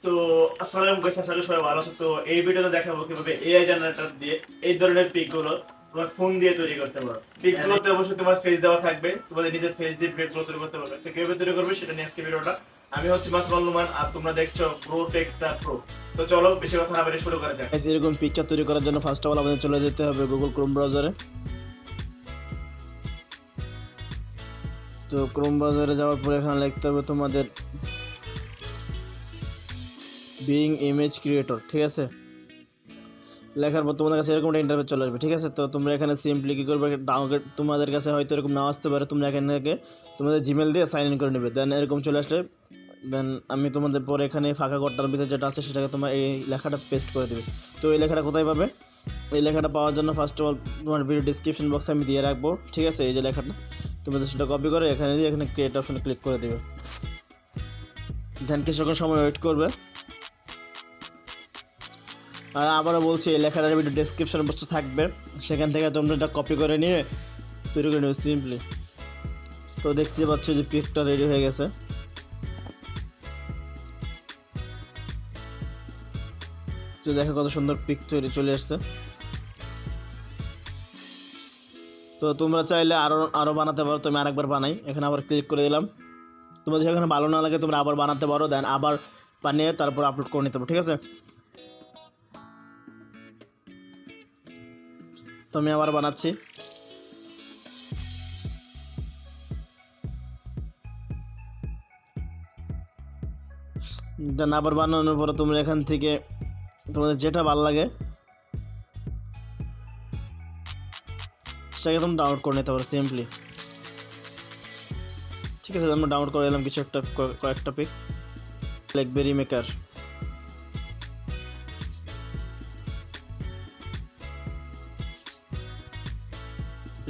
তো আসসালামু আলাইকুম, আশা করি সবাই ভালো আছো। তো এই ভিডিওতে দেখাবো কিভাবে এআই জেনারেটর দিয়ে এই ধরনের পিক গুলো তোমার ফোন দিয়ে তৈরি করতে পারো। পিক গুলোতে অবশ্যই তোমার ফেস দেওয়া থাকবে, তোমাদের নিজের ফেস দিয়ে পিক গুলো তৈরি করতে পারবে। তো কিভাবে তৈরি করবে সেটা নিয়ে আজকে ভিডিওটা। আমি হচ্ছে মাসুদ নুমান আর তোমরা দেখছো প্রোটেক্টর প্রো। তো চলো বেশি কথা না বলে শুরু করা যাক। এরকম পিকচার তৈরি করার জন্য ফার্স্ট অফ অল আমাদের চলে যেতে হবে গুগল ক্রোম ব্রাউজারে। তো ক্রোম ব্রাউজারে যাওয়ার পর এখানে লিখতে হবে তোমাদের বিং ইমেজ ক্রিয়েটর, ঠিক আছে। লেখার পর তোমাদের কাছে এরকম একটা ইন্টারফেস চলে আসবে, ঠিক আছে। তো তোমরা এখানে সিম্পলি কী করবে, ডাউনলোড তোমাদের কাছে হয়তো এরকম নাও আসতে পারে, তোমরা এখান থেকে তোমাদের জিমেল দিয়ে সাইন ইন করে নেবে। দেন এরকম চলে আসলে দেন আমি তোমাদের পরে এখানে ফাঁকা ঘরটার ভিতরে যেটা আছে সেটাকে তোমার এই লেখাটা পেস্ট করে দেবে। তো এই লেখাটা কোথায় পাবে? এই লেখাটা পাওয়ার জন্য ফার্স্ট অফ অল তোমার ভিডিও ডিসক্রিপশন বক্সে আমি দিয়ে রাখবো, ঠিক আছে। এই যে লেখাটা তোমাদের সেটা কপি করে এখানে দিয়ে এখানে ক্রিয়েট অপশনে ক্লিক করে দেবে। দেন কিছুক্ষণ সময় ওয়েট করবে। আর আবারও বলছি, এই লেখাটার ভিডিও ডেসক্রিপশন বক্স থাকবে, সেখান থেকে তোমরা এটা কপি করে নিয়ে তৈরি করে নেবে সিম্পলি। তো দেখতে পাচ্ছ যে পিকটা রেডি হয়ে গেছে। তো দেখো কত সুন্দর পিক তৈরি চলে আসছে। তো তোমরা চাইলে আরও বানাতে পারো। তুমি আরেকবার বানাই, এখানে আবার ক্লিক করে দিলাম। তোমরা যেখানে ভালো না লাগে তোমরা আবার বানাতে পারো, দেন আবার বানিয়ে তারপর আপলোড করে নিতে পারো, ঠিক আছে। তো আমি আবার বানাচ্ছি। দেন আবার বানানোর পরে তোমরা এখান থেকে তোমাদের যেটা ভালো লাগে সেটাকে তোমরা ডাউনলোড করে নিতে পারো সিম্পলি, ঠিক আছে। আমরা ডাউনলোড করে এলাম কিছু একটা কয়েকটা pick. BlackBerry maker,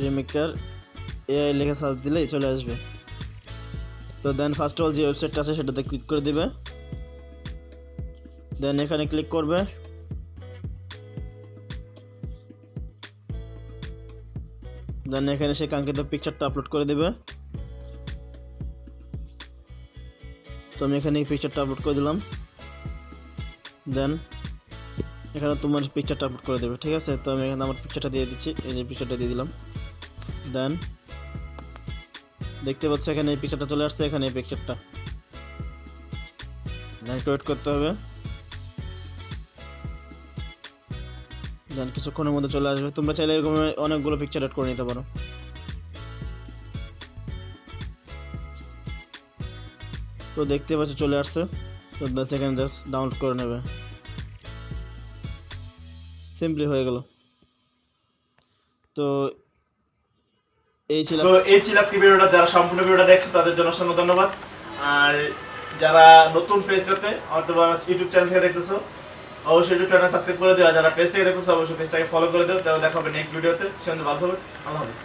remaker AI লিখে সার্চ দিলেই চলে আসবে। তো দেন ফার্স্ট অফ অল যে ওয়েবসাইটটা আছে সেটাতে ক্লিক করে দিবে। দেন এখানে ক্লিক করবে। দেন এখানে সে কাঙ্ক্ষিত পিকচারটা আপলোড করে দেবে। তো আমি এখানে এই পিকচারটা আপলোড করে দিলাম। দেন এখানে তোমার পিকচারটা আপলোড করে দেবে, ঠিক আছে। তো আমি এখানে আমার পিকচারটা দিয়ে দিচ্ছি, এই যে পিকচারটা দিয়ে দিলাম। দেন দেখতে পাচ্ছ এখানে এই পিকচারটা চলে আসছে, এখানে এই পিকচারটা একটু ওয়েট করতে হবে। দেন কিছুক্ষণের মধ্যে চলে আসবে। তোমরা চাইলে এরকম অনেকগুলো পিকচার এড করে নিতে পারো। তো দেখতে পাচ্ছ চলে আসছে। তো সেকেন্ড জাস্ট ডাউনলোড করে নেবে, সিম্পলি হয়ে গেল। তো এই ছিল আজকে ভিডিওটা। যারা সম্পূর্ণ ভিডিওটা দেখছো তাদের জন্য অসংখ্য ধন্যবাদ। আর যারা নতুন পেজটাতে অথবা ইউটিউব চ্যানেল থেকে দেখতেছো অবশ্যই ইউটিউব চ্যানেল সাবস্ক্রাইব করে দিও। আর যারা পেজ থেকে দেখতেছো অবশ্যই পেজটাকে ফলো করে দিও। তাহলে দেখা হবে নেক্সট ভিডিওতে। সেখানে ভালো থাকবে। আল্লাহ হাফেজ।